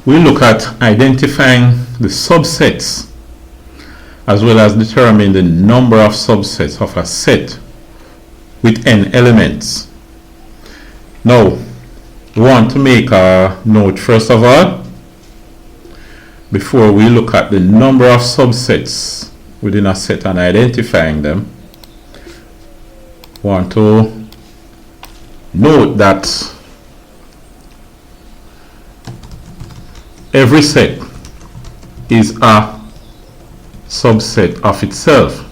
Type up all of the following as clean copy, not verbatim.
we look at identifying the subsets as well as determining the number of subsets of a set with n elements. Now, we want to make a note first of all, before we look at the number of subsets within a set and identifying them. Want to note that every set is a subset of itself.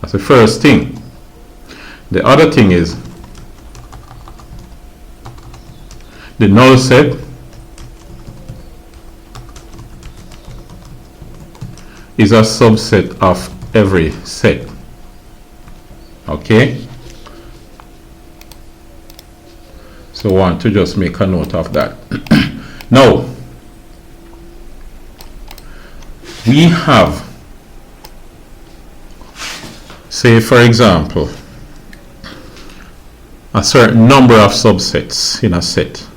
That's the first thing. The other thing is the null set is a subset of every set. Okay? So I want to just make a note of that. Now, we have, say for example, a certain number of subsets in a set.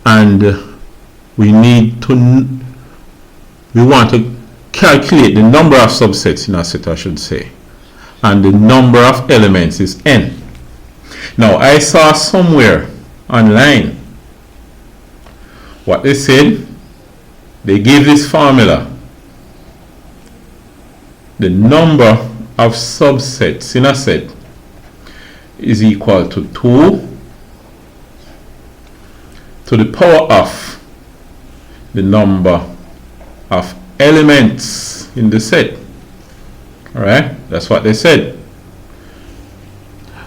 And we want to calculate the number of subsets in a set, I should say. And the number of elements is n. Now, I saw somewhere online what they said. They gave this formula. The number of subsets in a set is equal to 2 to the power of the number of elements in the set. Alright, that's what they said.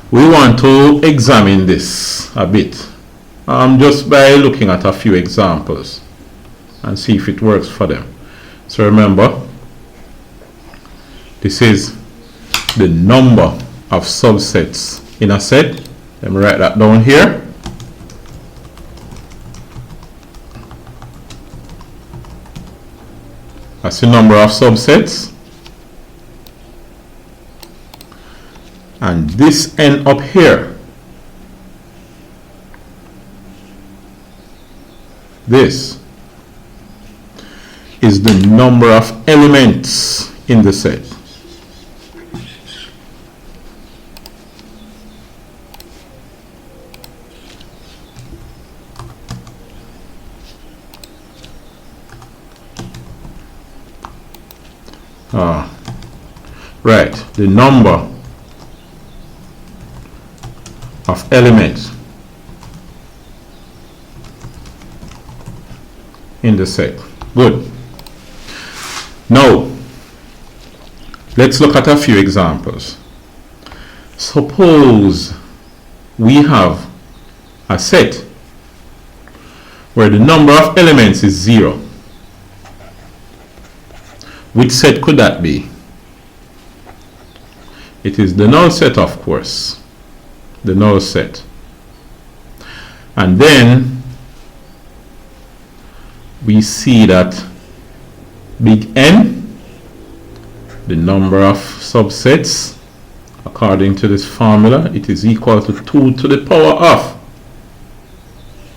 We want to examine this a bit, just by looking at a few examples and see if it works for them. So remember, this is the number of subsets in a set. Let me write that down here. That's the number of subsets. And this n up here, this is the number of elements in the set. Right, the number of elements in the set. Good. Now, let's look at a few examples. Suppose we have a set where the number of elements is 0. Which set could that be? It is the null set, of course. The null set. And then we see that big N, the number of subsets, according to this formula, it is equal to 2 to the power of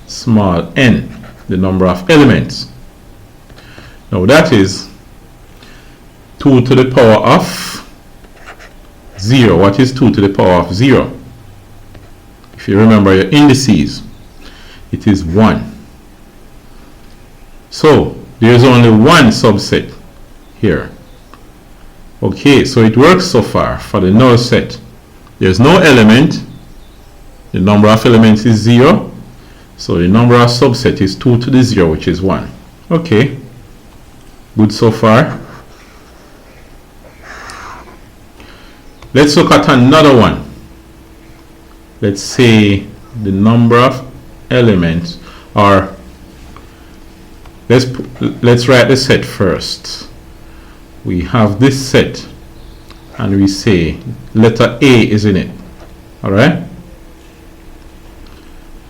small n, the number of elements. Now that is 2 to the power of 0. What is 2 to the power of 0? If you remember your indices, it is 1. So there is only one subset here. Okay, so it works so far for the null set. There's no element. The number of elements is 0. So the number of subset is 2 to the 0, which is 1. Okay, good so far. Let's look at another one. Let's say the number of elements, or let's write the set first. We have this set and we say letter A is in it. Alright?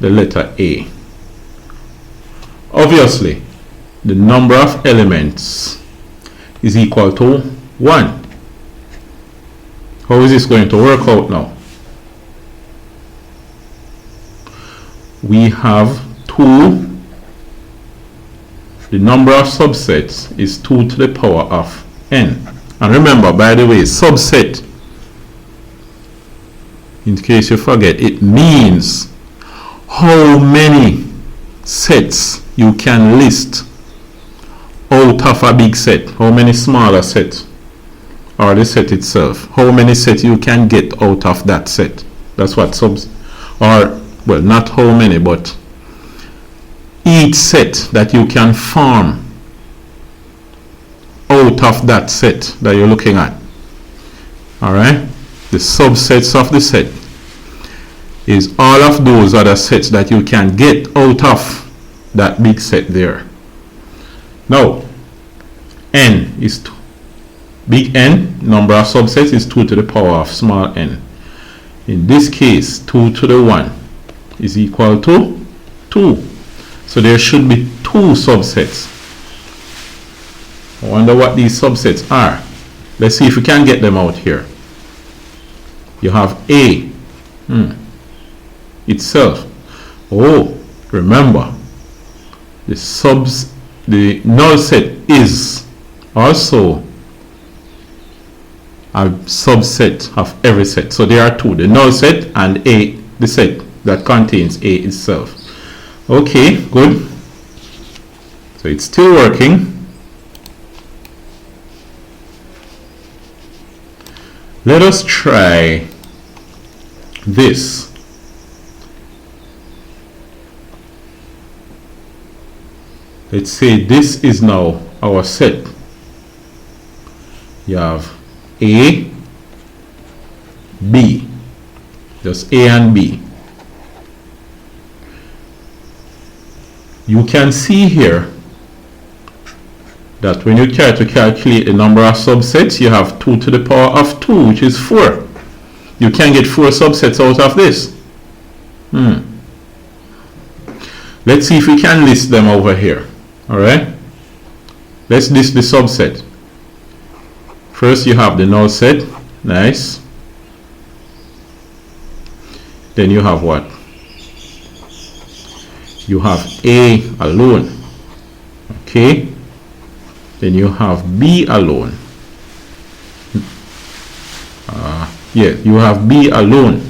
The letter A. Obviously, the number of elements is equal to 1. How is this going to work out now? we have 2. The number of subsets is 2 to the power of n. And remember, by the way, subset, in case you forget, it means how many sets you can list out of a big set. How many smaller sets, or the set itself, how many sets you can get out of that set. That's what subs, or well, not how many, but each set that you can form out of that set that you're looking at. Alright, the subsets of the set is all of those other sets that you can get out of that big set there. Now, n is 2. Big N, number of subsets, is 2 to the power of small n. In this case, 2 to the 1 is equal to 2. So there should be 2 subsets. I wonder what these subsets are. Let's see if we can get them out here. You have A itself. Oh, remember, the null set is also a subset of every set. So there are 2, the null set and A, the set that contains A itself. Okay, good. So it's still working. Let us try this. Let's say this is now our set. You have A, B, just A and B. You can see here that when you try to calculate the number of subsets, you have 2 to the power of 2, which is 4. You can get 4 subsets out of this. Let's see if we can list them over here. Alright, let's list the subset. First you have the null set. Nice. Then you have what? You have A alone. Okay. Then you have B alone. Yeah, you have B alone.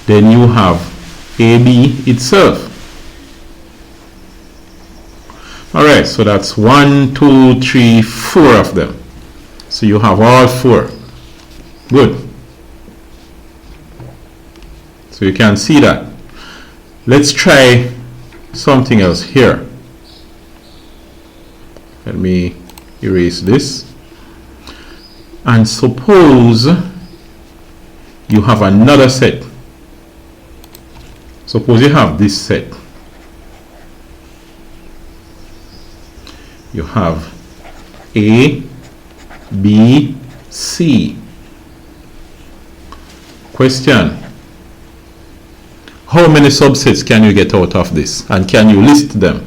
Then you have AB itself. Alright, so that's 1, 2, 3, 4 of them. So you have all 4. Good. So you can see that. Let's try something else here. Let me erase this. And suppose you have another set. Suppose you have this set. You have A, B, C. Question: how many subsets can you get out of this, and can you list them?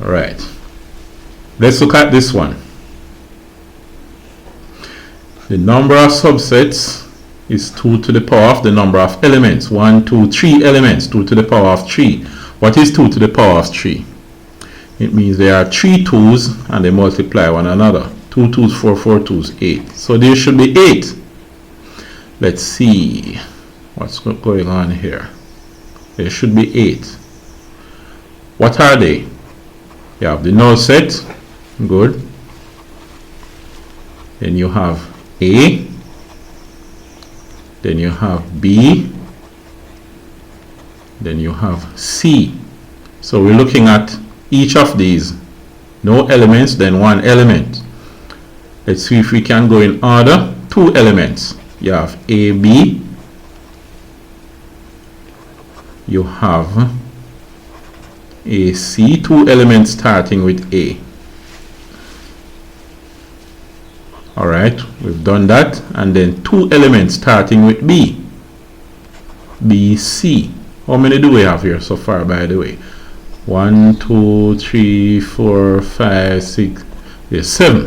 All right, let's look at this one. The number of subsets is 2 to the power of the number of elements. 1, 2, 3 elements. 2 to the power of 3. What is 2 to the power of 3? It means there are 3 2's and they multiply one another. 2 2's, 4 4 2's, 8. So there should be 8. Let's see what's going on here. There should be 8. What are they? You have the null set. Good. Then you have A. Then you have B. Then you have C. So we're looking at each of these. No elements, then 1 element. Let's see if we can go in order. 2 elements. You have AB. You have AC. 2 elements starting with A. Alright, we've done that. And then 2 elements starting with B. BC. How many do we have here so far, by the way? 1, 2, 3, 4, 5, 6, yes, 7.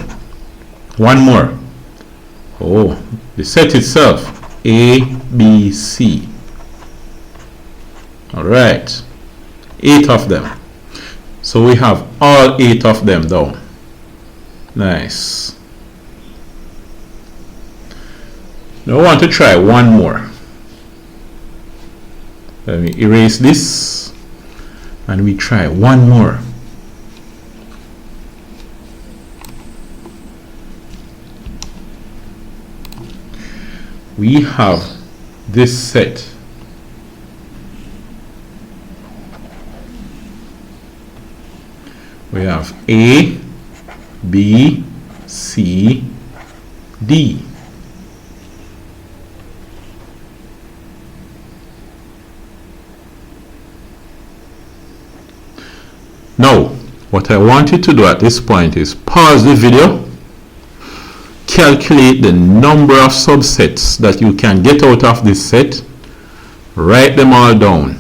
One more. Oh, the set itself, A, B, C. Alright, 8 of them. So we have all 8 of them down. Nice. Now I want to try one more. Let me erase this and we try one more. We have this set. We have A, B, C, D. Now, what I want you to do at this point is pause the video, calculate the number of subsets that you can get out of this set, write them all down,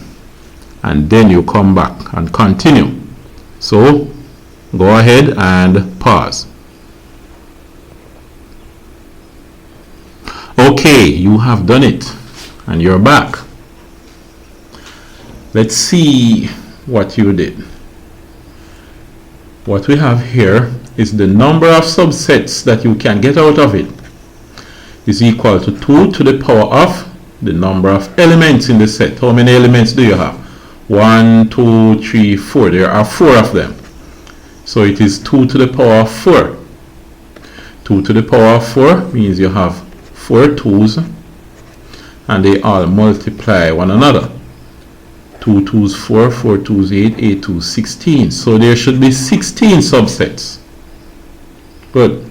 and then you come back and continue. So, go ahead and pause. Okay, you have done it, and you're back. Let's see what you did. What we have here is the number of subsets that you can get out of it is equal to 2 to the power of the number of elements in the set. How many elements do you have? 1, 2, 3, 4. There are 4 of them. So it is 2 to the power of 4. 2 to the power of 4 means you have 4 2's and they all multiply one another. 2 2's 4, 4 2's 8, 8 2's 16. So there should be 16 subsets. Good.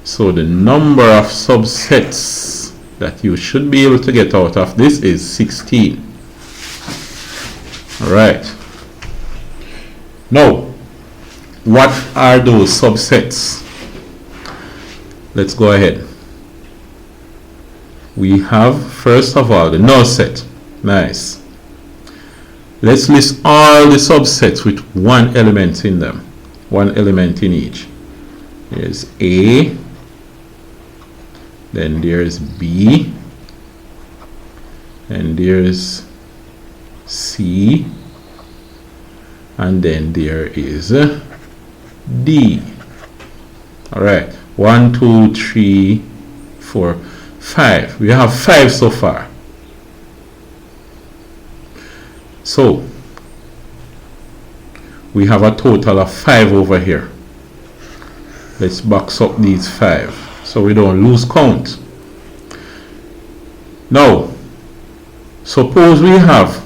So the number of subsets that you should be able to get out of this is 16. Alright. Now, what are those subsets? Let's go ahead. We have, first of all, the null set. Nice. Let's list all the subsets with one element in them. One element in each. There's A. Then there's B. And there's C. And then there is D. Alright. 1, 2, 3, 4, 5. We have 5 so far. So, we have a total of 5 over here. Let's box up these 5 so we don't lose count. Now, suppose we have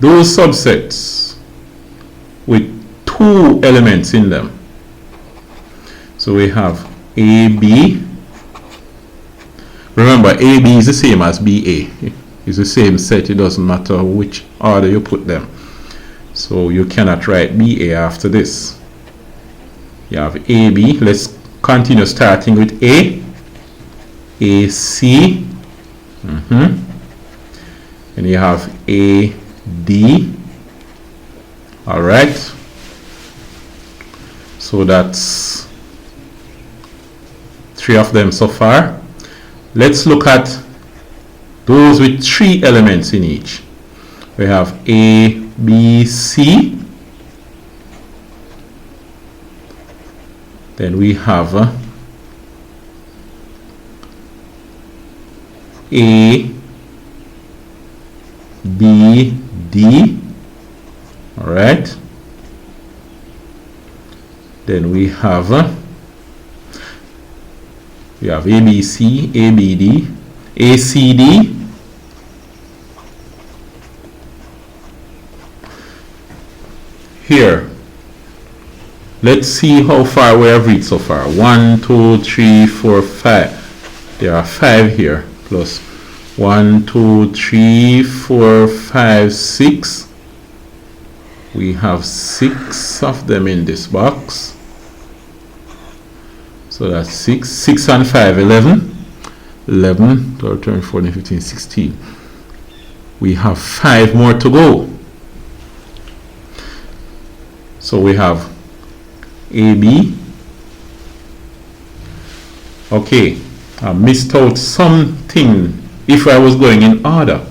those subsets with 2 elements in them. So we have AB. Remember, AB is the same as BA. It's the same set. It doesn't matter which order you put them. So you cannot write BA after this. You have AB. Let's continue starting with A. AC. And you have AD. Alright. So that's 3 of them so far. Let's look at those with 3 elements in each. We have A, B, C. Then we have A, B, D. Alright. Then we have ABC, ABD, ACD. Here, let's see how far we have reached so far. 1, 2, 3, 4, 5. There are 5 here. Plus 1, 2, 3, 4, 5, 6. We have 6 of them in this box. So that's 6. 6 and 5, 11. 11, 12, 13, 14, 15, 16. We have 5 more to go. So we have AB. Okay, I missed out something. If I was going in order,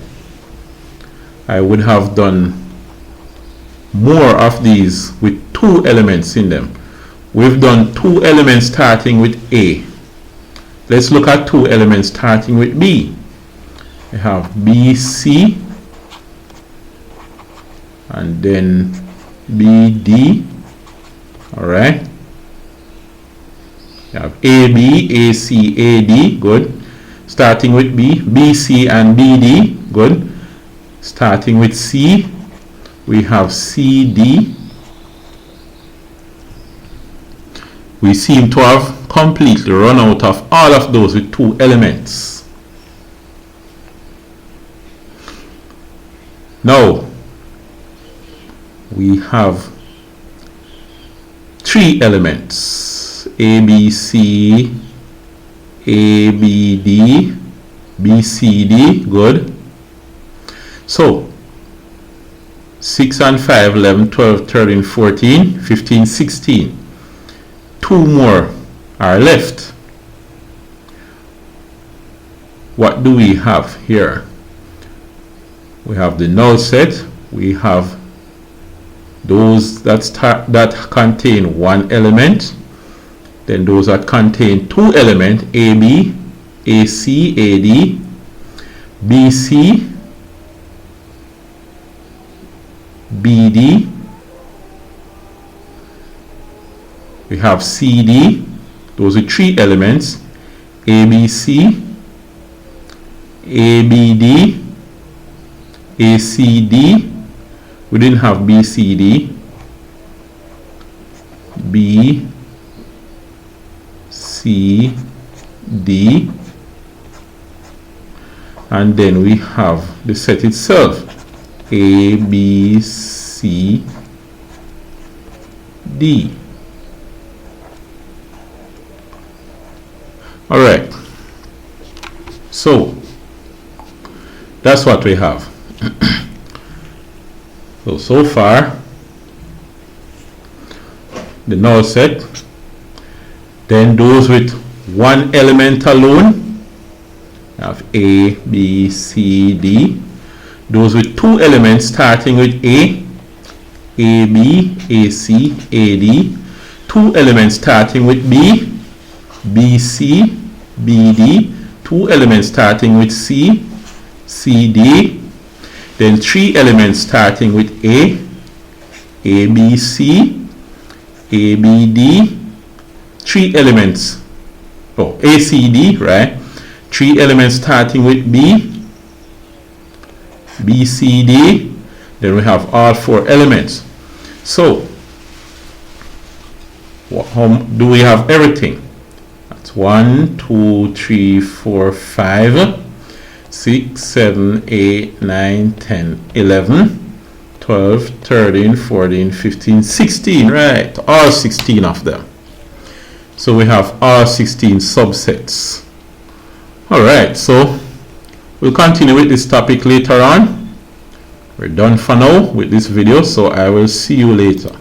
I would have done more of these with 2 elements in them. We've done 2 elements starting with A. Let's look at 2 elements starting with B. We have BC and then BD. Alright. We have AB, AC, AD. Good. Starting with B, BC and BD. Good. Starting with C, we have CD. We seem to have completely run out of all of those with 2 elements. Now, we have 3 elements: ABC, ABD, BCD. Good. So 6 and 5, 11, 12, 13, 14, 15, 16. 2 more are left. What do we have here? We have the null set. We have those that contain 1 element. Then those that contain 2 elements: AB, AC, AD, BC, BD. We have CD. Those are 3 elements: ABC, ABD, ACD. We didn't have BCD. BCD. And then we have the set itself: A, B, C, D. Alright, so that's what we have. So far, the null set, then those with 1 element alone, have A, B, C, D. Those with 2 elements starting with A, AB, AC, AD. 2 elements starting with B, BC, BD. 2 elements starting with C, CD. Then 3 elements starting with A, ABC, ABD. 3 elements, ACD, right? 3 elements starting with B, BCD. Then we have all 4 elements. So do we have everything? That's 1, 2, 3, 4, 5, 6, 7, 8, 9, 10, 11, 12, 13, 14, 15, 16, right? All 16 of them. So we have all 16 subsets. Alright, so we'll continue with this topic later on. We're done for now with this video, so I will see you later.